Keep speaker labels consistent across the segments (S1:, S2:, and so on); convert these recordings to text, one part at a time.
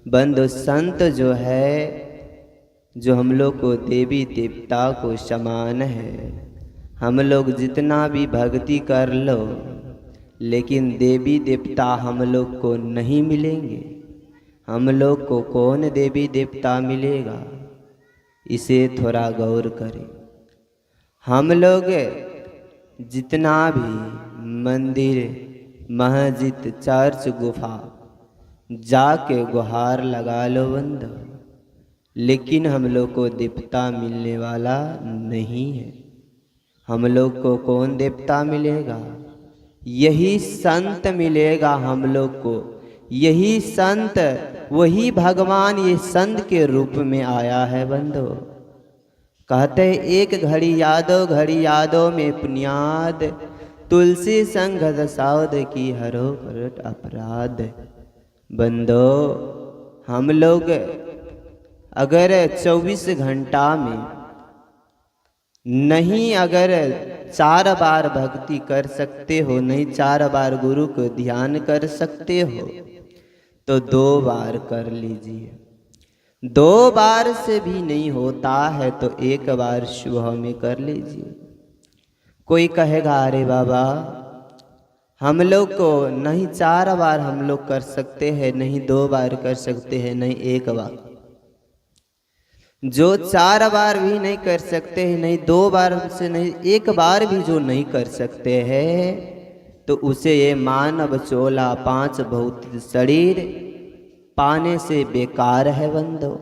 S1: बंधु संत जो है, जो हम लोग को देवी देवता को समान है। हम लोग जितना भी भक्ति कर लो, लेकिन देवी देवता हम लोग को नहीं मिलेंगे। हम लोग को कौन देवी देवता मिलेगा, इसे थोड़ा गौर करें। हम लोग जितना भी मंदिर, मस्जिद, चर्च, गुफा जाके गुहार लगा लो बंधु, लेकिन हम लोग को देवता मिलने वाला नहीं है। हम लोग को कौन देवता मिलेगा? यही संत मिलेगा हम लोग को। यही संत, वही भगवान ये संत के रूप में आया है बंधु। कहते हैं एक घड़ी यादों में पुण्याद, तुलसी संगत साउद की हरो करट अपराध। बंदो, हम लोग अगर 24 घंटा में नहीं, अगर 4 बार भक्ति कर सकते हो, नहीं 4 बार गुरु को ध्यान कर सकते हो, तो 2 बार कर लीजिए। 2 बार से भी नहीं होता है तो 1 बार सुबह में कर लीजिए। कोई कहेगा अरे बाबा, हम लोग को नहीं 4 बार हम लोग कर सकते हैं, नहीं 2 बार कर सकते हैं, नहीं 1 बार। जो 4 बार भी नहीं कर सकते हैं, नहीं 2 बार से नहीं 1 बार भी जो नहीं कर सकते हैं, तो उसे ये मानव चोला 5 भौतिक शरीर पाने से बेकार है बंधु।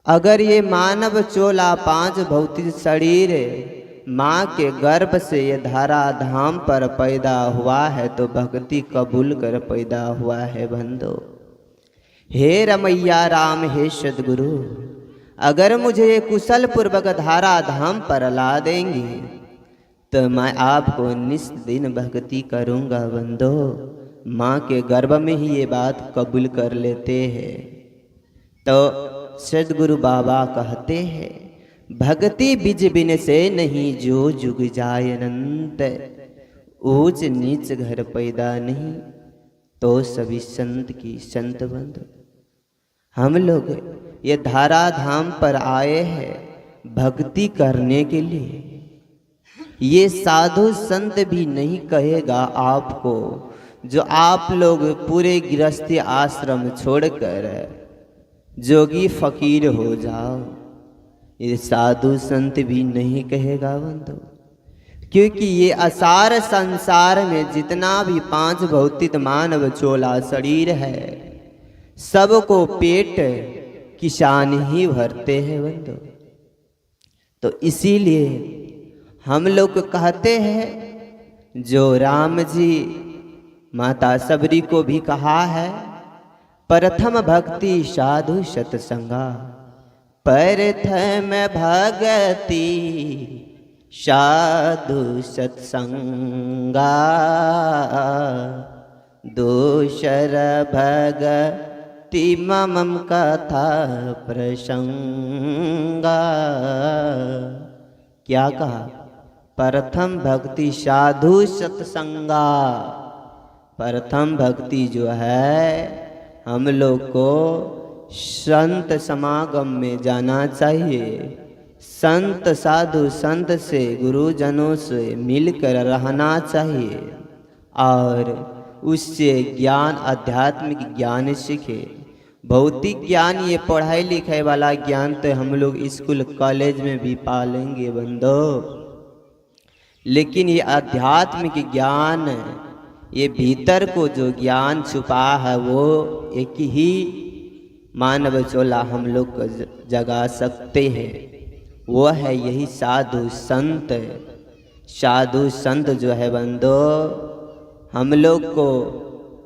S1: अगर ये मानव चोला 5 भौतिक शरीर माँ के गर्भ से ये धरा धाम पर पैदा हुआ है, तो भक्ति कबूल कर पैदा हुआ है बंधु। हे रमैया राम, हे सद्गुरु, अगर मुझे कुशल पूर्वक धारा धाम पर ला देंगे तो मैं आपको निस दिन भक्ति करूँगा बंधो। माँ के गर्भ में ही ये बात कबूल कर लेते हैं। तो सद्गुरु बाबा कहते हैं, भक्ति बिज बिन से नहीं जो जुग जाय अनंत, ऊंच नीच घर पैदा नहीं तो सभी संत की संत बंधु। हम लोग ये धारा धाम पर आए हैं भक्ति करने के लिए। ये साधु संत भी नहीं कहेगा आपको, जो आप लोग पूरे गृहस्थी आश्रम छोड़कर जोगी फकीर हो जाओ, ये साधु संत भी नहीं कहेगा बंधु। क्योंकि ये असार संसार में जितना भी 5 भौतिक मानव चोला शरीर है, सबको पेट किसान ही भरते हैं बंधु। तो इसीलिए हम लोग कहते हैं, जो राम जी माता सबरी को भी कहा है, प्रथम भक्ति साधु सत्संगा, प्रथम भक्ति साधु सत्संगा, दूसर भक्ति मम कथा प्रसंगा। क्या कहा? प्रथम भक्ति साधु सत्संगा। प्रथम भक्ति जो है, हम लोग को संत समागम में जाना चाहिए। संत साधु संत से, गुरुजनों से मिलकर रहना चाहिए और उससे ज्ञान, आध्यात्मिक ज्ञान सीखे। भौतिक ज्ञान, ये पढ़ाई लिखाई वाला ज्ञान तो हम लोग स्कूल कॉलेज में भी पालेंगे बंधो, लेकिन ये आध्यात्मिक ज्ञान, ये भीतर को जो ज्ञान छुपा है, वो एक ही मानव चोला हम लोग को जगा सकते हैं। वो है यही साधु संत। साधु संत जो है बंधो, हम लोग को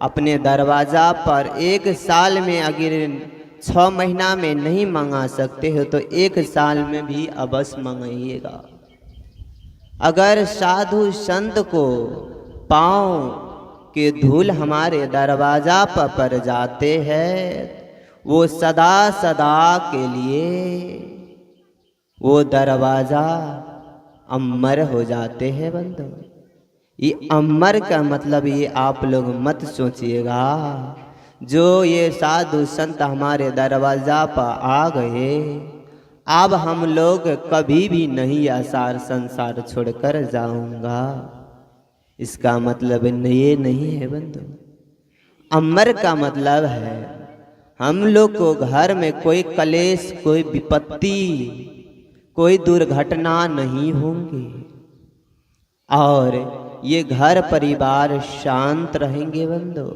S1: अपने दरवाज़ा पर 1 साल में, अगर 6 महीना में नहीं मंगा सकते हो तो 1 साल में भी अवश्य मंगाइएगा। अगर साधु संत को पाँव के धूल हमारे दरवाज़ा पर जाते हैं, वो सदा सदा के लिए वो दरवाज़ा अमर हो जाते हैं बंधु। ये अमर का मतलब ये आप लोग मत सोचिएगा। जो ये साधु संत हमारे दरवाजा पर आ गए, अब हम लोग कभी भी नहीं आसार संसार छोड़कर जाऊंगा। इसका मतलब ये नहीं है बंधु। अमर का मतलब है हम लोग को घर में कोई कलेश, कोई विपत्ति, कोई दुर्घटना नहीं होंगे और ये घर परिवार शांत रहेंगे बंधु।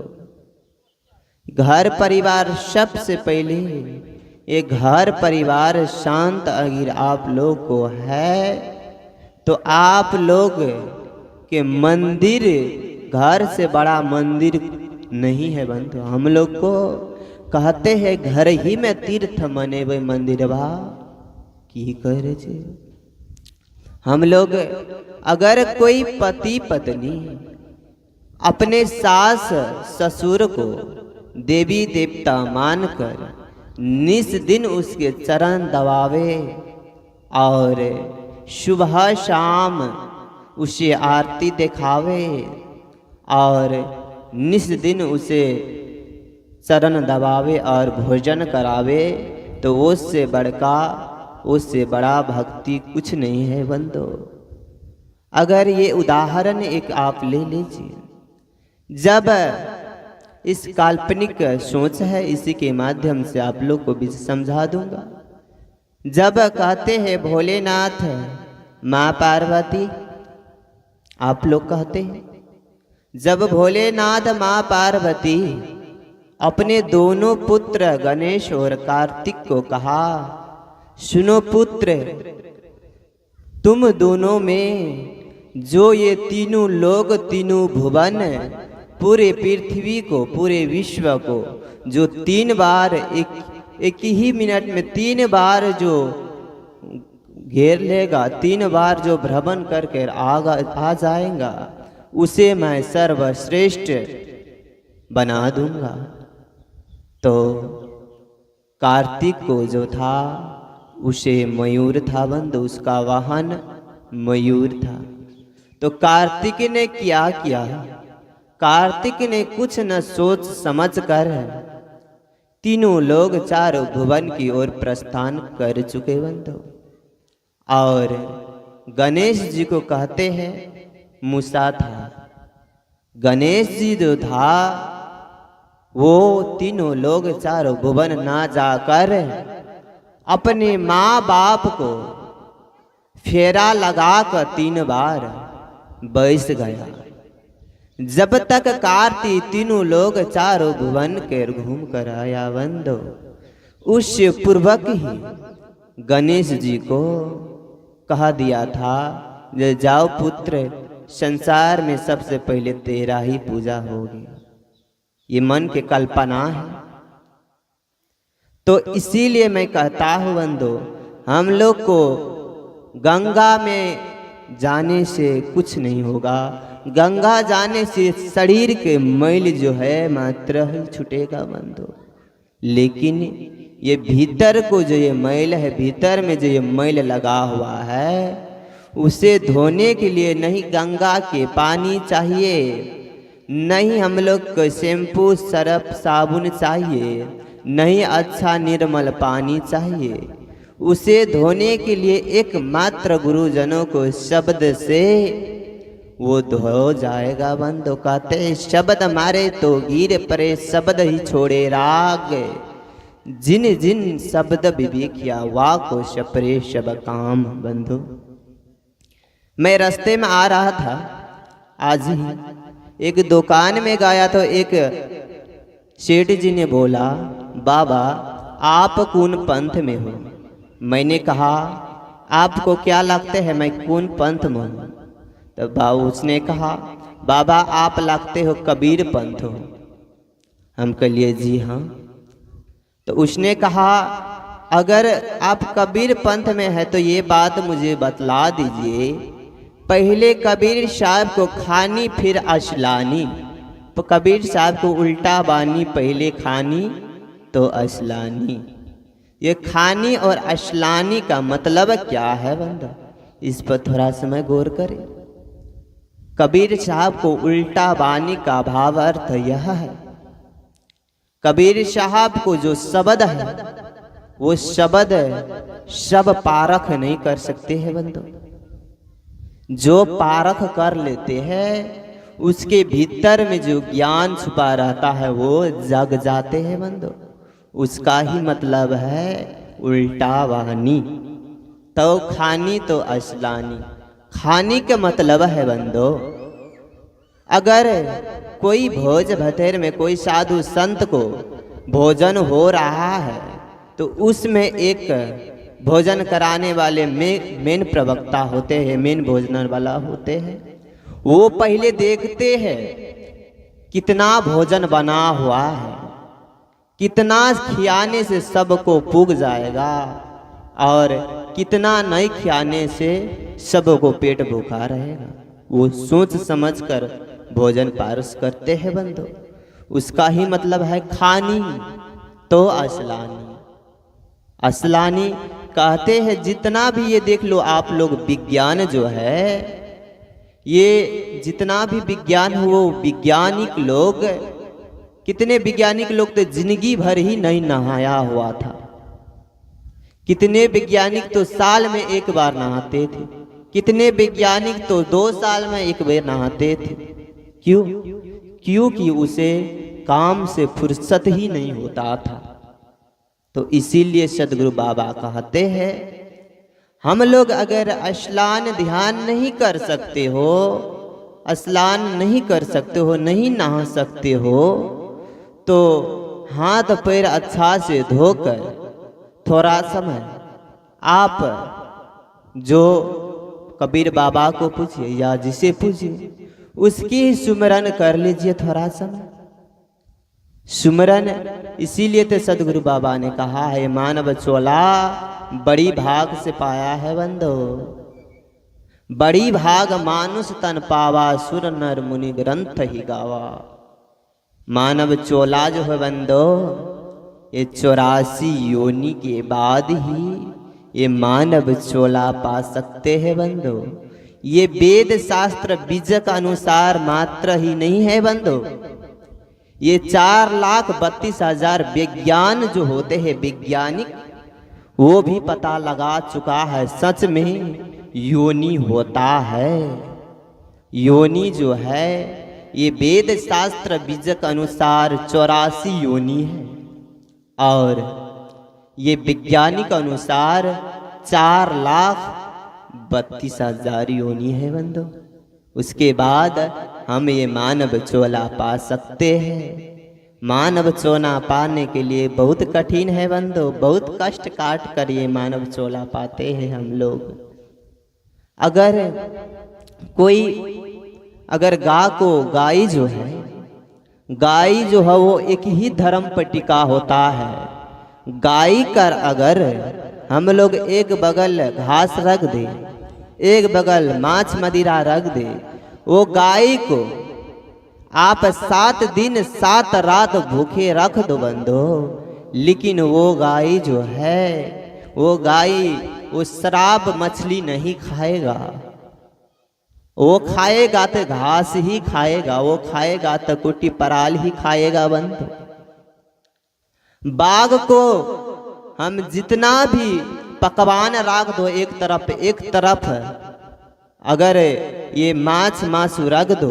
S1: घर परिवार सबसे पहले, ये घर परिवार शांत अगर आप लोग को है तो आप लोग के मंदिर, घर से बड़ा मंदिर नहीं है बंधु। हम लोग को कहते हैं घर ही में तीर्थ मनेबे मंदिरवा की करे छे। हम लोग अगर कोई पति पत्नी अपने सास ससुर को देवी देवता मानकर निस दिन उसके चरण दबावे और सुबह शाम उसे आरती दिखावे और निस दिन उसे चरण दबावे और भोजन करावे, तो उससे बड़ा भक्ति कुछ नहीं है बंधु। अगर ये उदाहरण एक आप ले लीजिए, जब इस काल्पनिक सोच है, इसी के माध्यम से आप लोग को भी समझा दूंगा। जब कहते हैं भोलेनाथ माँ पार्वती, आप लोग कहते हैं, जब भोलेनाथ माँ पार्वती अपने दोनों पुत्र गणेश और कार्तिक को कहा, सुनो पुत्र, तुम दोनों में जो ये तीनों लोग, तीनों भुवन, पूरे पृथ्वी को, पूरे विश्व को जो 3 बार एक ही मिनट में 3 बार जो घेर लेगा, 3 बार जो भ्रमण करके आ जाएगा, उसे मैं सर्वश्रेष्ठ बना दूंगा। तो कार्तिक को जो था उसे मयूर था बंधु, उसका वाहन मयूर था। तो कार्तिक ने क्या किया? कार्तिक ने कुछ न सोच समझ कर तीनों लोग 4 भुवन की ओर प्रस्थान कर चुके बंधु। और गणेश जी को कहते हैं मूसा था। गणेश जी जो था वो तीनों लोग 4 भुवन ना जाकर अपने माँ बाप को फेरा लगाकर 3 बार बैस गया। जब तक कार्तिक तीनों लोग 4 भुवन के घूम कर आया बंधु, उस पूर्वक ही गणेश जी को कहा दिया था, जाओ पुत्र, संसार में सबसे पहले तेरा ही पूजा होगी। ये मन की कल्पना है। तो इसीलिए मैं कहता हूँ बंधु, हम लोग को गंगा में जाने से कुछ नहीं होगा। गंगा जाने से शरीर के मैल जो है मात्र ही छूटेगा बंधु। लेकिन ये भीतर को जो ये मैल है, भीतर में जो ये मैल लगा हुआ है, उसे धोने के लिए नहीं गंगा के पानी चाहिए, नहीं हम लोग को शैम्पू सरफ साबुन चाहिए, नहीं अच्छा निर्मल पानी चाहिए। उसे धोने के लिए एकमात्र गुरुजनों को शब्द से वो धो जाएगा बंधु। कहते शब्द मारे तो गिर परे, शब्द ही छोड़े राग, जिन जिन शब्द विवेकिया वा को सपरे शब काम बंधु। मैं रास्ते में आ रहा था, आज ही एक दुकान में गया तो एक सेठ जी ने बोला, बाबा आप कौन पंथ में हो? मैंने कहा आपको क्या लगते हैं मैं कौन पंथ में हूँ? तो बाबू उसने कहा, बाबा आप लगते हो कबीर पंथ हो। हम कहिए जी हाँ। तो उसने कहा अगर आप कबीर पंथ में है तो ये बात मुझे बतला दीजिए, पहले कबीर साहब को खानी फिर असलानी, तो कबीर साहब को उल्टा बानी, पहले खानी तो असलानी। ये खानी और असलानी का मतलब क्या है बंदा? इस पर थोड़ा समय गौर करें। कबीर साहब को उल्टा बानी का भाव अर्थ यह है, कबीर साहब को जो शब्द है वो शब्द सब पारख नहीं कर सकते हैं बंधु। जो पारख कर लेते हैं उसके भीतर में जो ज्ञान छुपा रहता है वो जग जाते हैं बंधु। उसका ही मतलब है उल्टा वाणी। तो खानी तो असलानी। खानी का मतलब है बंधु, अगर कोई भोज भतेर में कोई साधु संत को भोजन हो रहा है तो उसमें एक भोजन कराने वाले मेन प्रवक्ता होते हैं, मेन भोजन वाला होते हैं। वो पहले देखते हैं कितना भोजन बना हुआ है, कितना खियाने से सबको पुग जाएगा और कितना नहीं खियाने से सबको पेट भूखा रहेगा। वो सोच समझकर भोजन पारस करते हैं बंधु। उसका ही मतलब है खानी तो असलानी। असलानी कहते हैं जितना भी ये देख लो आप लोग, विज्ञान जो है ये जितना भी विज्ञान हो, वैज्ञानिक लोग, कितने वैज्ञानिक लोग तो जिंदगी भर ही नहीं नहाया हुआ था। कितने वैज्ञानिक तो साल में एक बार नहाते थे, कितने वैज्ञानिक तो 2 साल में एक बार नहाते थे। क्यों? क्योंकि उसे काम से फुर्सत ही नहीं होता था। तो इसीलिए सदगुरु बाबा कहते हैं हम लोग अगर स्नान ध्यान नहीं कर सकते हो, स्नान नहीं कर सकते हो, नहीं नहा सकते हो, तो हाथ पैर अच्छा से धोकर थोड़ा समय आप जो कबीर बाबा को पूछिए या जिसे पूछिए उसकी सुमरन कर लीजिए थोड़ा समय। सुमरन इसीलिए तो सदगुरु बाबा ने कहा है मानव चोला बड़ी भाग से पाया है बंदो। बड़ी भाग मानुष तन पावा सुर नर मुनि ग्रंथ ही गावा। मानव चोला जो है बंदो ये 84 योनि के बाद ही ये मानव चोला पा सकते हैं बंदो। ये वेद शास्त्र बीज का अनुसार मात्र ही नहीं है बंदो, ये 4,32,000 विज्ञान जो होते हैं वैज्ञानिक, वो भी पता लगा चुका है सच में योनि होता है। योनि जो है ये वेद शास्त्र बीज के अनुसार 84 योनि है और ये वैज्ञानिक अनुसार 4,32,000 योनि है बंधु। उसके बाद हम ये मानव चोला पा सकते हैं। मानव चोला पाने के लिए बहुत कठिन है बंधु, बहुत कष्ट काट कर ये मानव चोला पाते हैं हम लोग। अगर गाय जो है वो एक ही धर्म पर टिका होता है। गाय कर अगर हम लोग एक बगल घास रख दे, एक बगल माछ मदिरा रख दे, वो गाय को आप 7 दिन 7 रात भूखे रख दो बंधो, लेकिन वो गाय जो है वो शराब मछली नहीं खाएगा। वो खाएगा तो घास ही खाएगा, वो खाएगा तो कुटी पराल ही खाएगा बंधु। बाघ को हम जितना भी पकवान रख दो एक तरफ अगर ये मांसू रख दो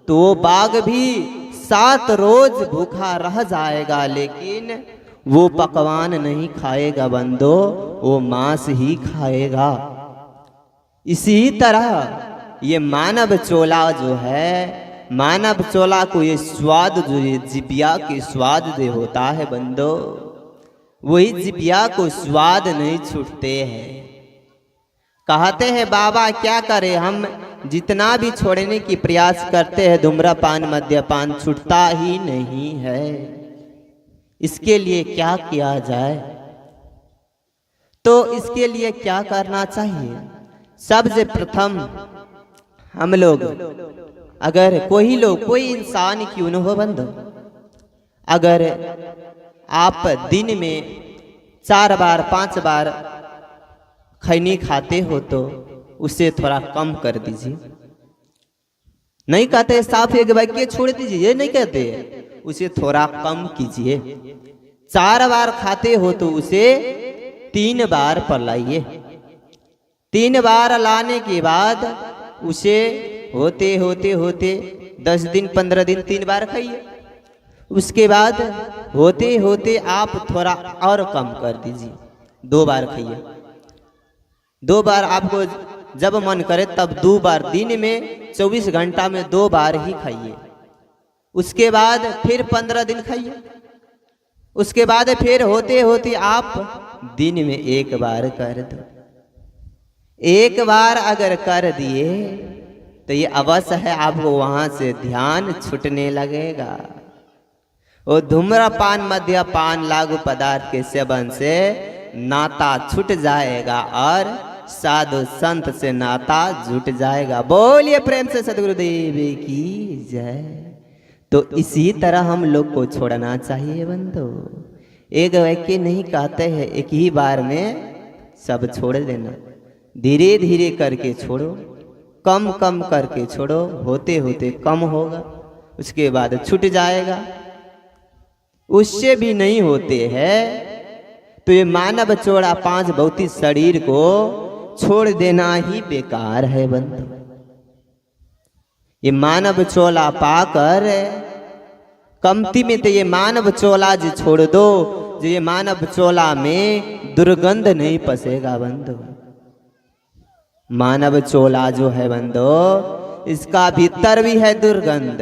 S1: तो वो बाघ भी 7 रोज भूखा रह जाएगा, लेकिन वो पकवान नहीं खाएगा बंदो, वो मांस ही खाएगा। इसी तरह ये मानव चोला जो है, मानव चोला को ये स्वाद जो ये जिबिया के स्वाद जो होता है बंदो, वही जिबिया को स्वाद नहीं छूटते हैं। कहते हैं बाबा क्या करें, हम जितना भी छोड़ने की प्रयास करते हैं धूम्रपान मद्यपान छूटता ही नहीं है। इसके लिए क्या किया जाए? तो इसके लिए क्या करना चाहिए? सबसे प्रथम हम लोग अगर कोई इंसान क्यों न हो बंधु, अगर आप दिन में 4 बार 5 बार खैनी खाते हो तो उसे थोड़ा कम कर दीजिए। नहीं कहते साफ एक वाक्य छोड़ दीजिए, ये नहीं कहते, उसे थोड़ा कम कीजिए। 4 बार खाते हो तो उसे 3 बार पर लाइए। 3 बार लाने के बाद उसे होते होते होते 10 दिन 15 दिन 3 बार खाइए। उसके बाद होते होते आप थोड़ा और कम कर दीजिए, 2 बार खाइए। 2 बार आपको जब मन करे तब 2 बार, दिन में 24 घंटा में 2 बार ही खाइए। उसके बाद फिर 15 दिन खाइए। उसके बाद फिर होते होते आप दिन में 1 बार कर दो। 1 बार अगर कर दिए तो ये अवश्य है आपको वहां से ध्यान छूटने लगेगा। वो धूम्रपान मद्यपान लागू पदार्थ के सेवन से नाता छूट जाएगा और साधु संत से नाता जुट जाएगा। बोलिए प्रेम से सद्गुरुदेव की जय। तो इसी तरह हम लोग को छोड़ना चाहिए बंधु। एक व्यक्ति नहीं कहते हैं एक ही बार में सब छोड़ देना, धीरे धीरे करके छोड़ो, कम कम करके छोड़ो, होते होते कम होगा, उसके बाद छूट जाएगा। उससे भी नहीं होते हैं तो ये मानव चोड़ा 5 भौतिक शरीर को छोड़ देना ही बेकार है बंधु। ये मानव चोला पाकर कमती में तो ये मानव चोला जो छोड़ दो, जो ये मानव चोला में दुर्गंध नहीं पसेगा बंधु। मानव चोला जो है बंधु, इसका भीतर भी है दुर्गंध।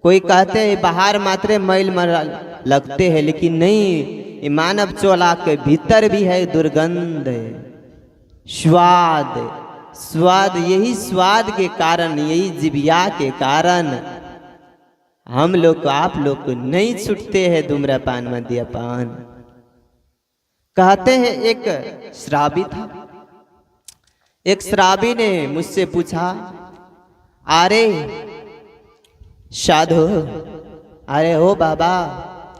S1: कोई कहते हैं बाहर मात्र मैल लगते हैं, लेकिन नहीं, ये मानव चोला के भीतर भी है दुर्गंध, स्वाद। स्वाद, यही स्वाद के कारण, यही जिभिया के कारण हम लोग को, आप लोग को नहीं छूटते हैं धूम्रपान मद्यपान। कहते हैं एक श्रावी था। एक श्रावी ने मुझसे पूछा, अरे साधु, अरे हो बाबा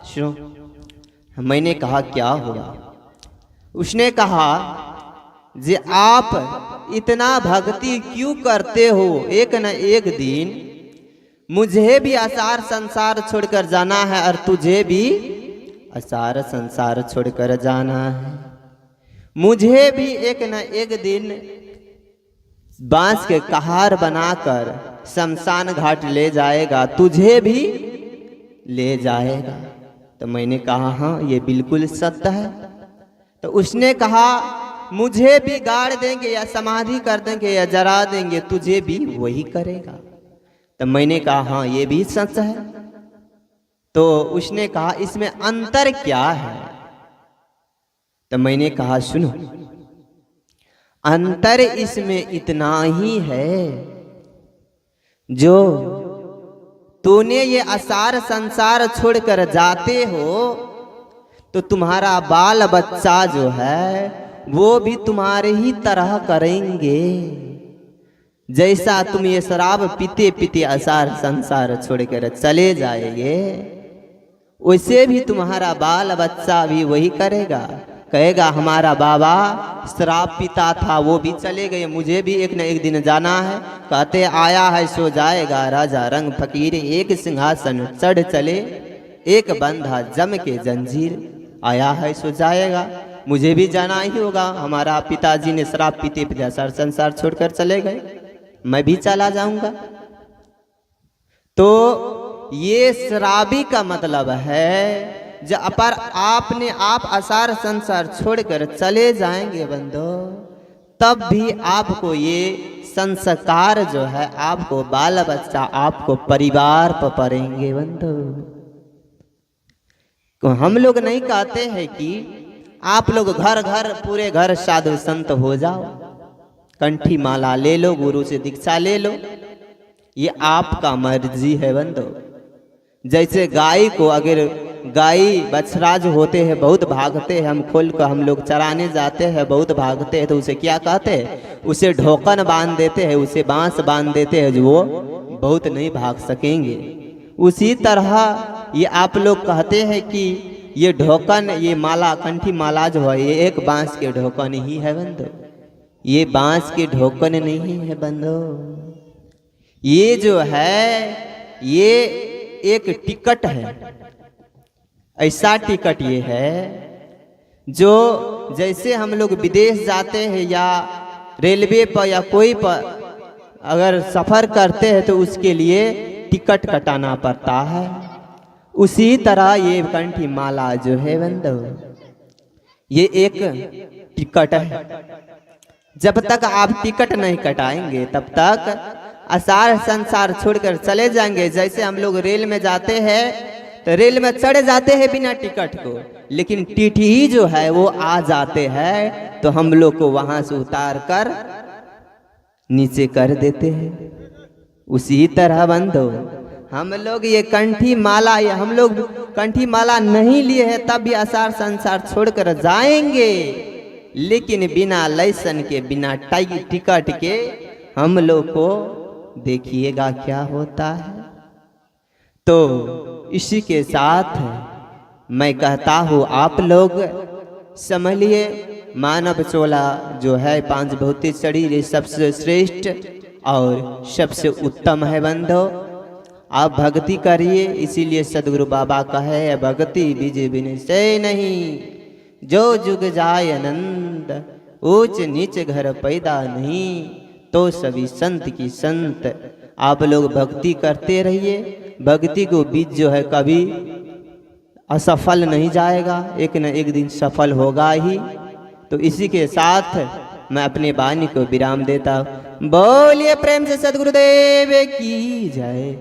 S1: सुनो। मैंने कहा क्या हुआ? उसने कहा जी आप इतना भक्ति क्यों करते हो? एक न एक दिन मुझे भी आसार संसार छोड़कर जाना है और तुझे भी आसार संसार छोड़कर जाना है। मुझे भी एक न एक दिन बांस के कहार बनाकर शमशान घाट ले जाएगा, तुझे भी ले जाएगा। तो मैंने कहा हाँ ये बिल्कुल सत्य है। तो उसने कहा मुझे भी गाड़ देंगे या समाधि कर देंगे या जला देंगे, तुझे भी वही करेगा। तो मैंने कहा हाँ ये भी सच है। तो उसने कहा इसमें अंतर क्या है? तो मैंने कहा सुनो, अंतर इसमें इतना ही है, जो तूने ये आसार संसार छोड़कर जाते हो तो तुम्हारा बाल बच्चा जो है वो भी तुम्हारे ही तरह करेंगे। जैसा तुम ये शराब पीते पीते आसार संसार छोड़कर चले जाएंगे, वैसे भी तुम्हारा बाल बच्चा भी वही करेगा। कहेगा हमारा बाबा शराब पीता था, वो भी चले गए, मुझे भी एक न एक दिन जाना है। कहते आया है सो जाएगा राजा रंग फकीर, एक सिंहासन चढ़ चले, एक बंधा जम के जंजीर। आया है सो जाएगा, मुझे भी जाना ही होगा। हमारा पिताजी ने शराब पीते पीते सार संसार छोड़कर चले गए, मैं भी चला जाऊंगा। तो ये शराबी का मतलब है जब पर आपने आप आसार संसार छोड़कर चले जाएंगे बंधो, तब भी आपको ये संस्कार जो है, आपको बाल बच्चा, आपको परिवार पर पड़ेंगे बंधो। तो हम लोग नहीं कहते हैं कि आप लोग घर घर पूरे घर साधु संत हो जाओ, कंठी माला ले लो, गुरु से दीक्षा ले लो, ये आपका मर्जी है बंधो। जैसे गाय को, अगर गाय बछड़ा जो होते हैं बहुत भागते हैं, हम खोल कर हम लोग चराने जाते हैं, बहुत भागते हैं, तो उसे क्या कहते हैं? उसे ढोकन बांध देते हैं, उसे बांस बांध देते हैं, जो वो बहुत नहीं भाग सकेंगे। उसी तरह ये आप लोग कहते हैं कि ये ढोकन, ये माला, कंठी माला जो है, ये एक बांस के ढोकन ही है बंधो, ये बांस के ढोकन नहीं है बंधो। ये जो है ये एक टिकट है, ऐसा टिकट ये है जो जैसे हम लोग विदेश जाते हैं या रेलवे पर या कोई पर अगर सफ़र करते हैं तो उसके लिए टिकट कटाना पड़ता है, उसी तरह ये कंठी माला जो है बंधो ये एक टिकट है। जब तक आप टिकट नहीं कटाएंगे तब तक आसार संसार छोड़कर चले जाएंगे। जैसे हम लोग रेल में जाते हैं तो रेल में चढ़ जाते हैं बिना टिकट को, लेकिन टीटी जो है वो आ जाते हैं तो हम लोग को वहां से उतार कर नीचे कर देते हैं। उसी तरह बंधो हम लोग ये कंठी माला, ये हम लोग कंठी माला नहीं लिए हैं तब भी आसार संसार छोड़कर जाएंगे, लेकिन बिना लाइसेंस के बिना टिकट के हम लोग को देखिएगा क्या होता है। तो इसी के साथ मैं कहता हूँ आप लोग समझ लिए, मानव चोला जो है पांच भौतिक शरीर ये सबसे श्रेष्ठ और सबसे उत्तम है बंधो। आप भक्ति करिए, इसीलिए सदगुरु बाबा कहे भक्ति बीजे बिन से नहीं, जो जुग जाय आनंद ऊंच नीच घर पैदा नहीं, तो सभी संत की संत। आप लोग भक्ति करते रहिए, भक्ति को बीज जो है कभी असफल नहीं जाएगा, एक न एक दिन सफल होगा ही। तो इसी के साथ मैं अपने वाणी को विराम देता हूँ। बोलिए प्रेम से सदगुरुदेव की जय।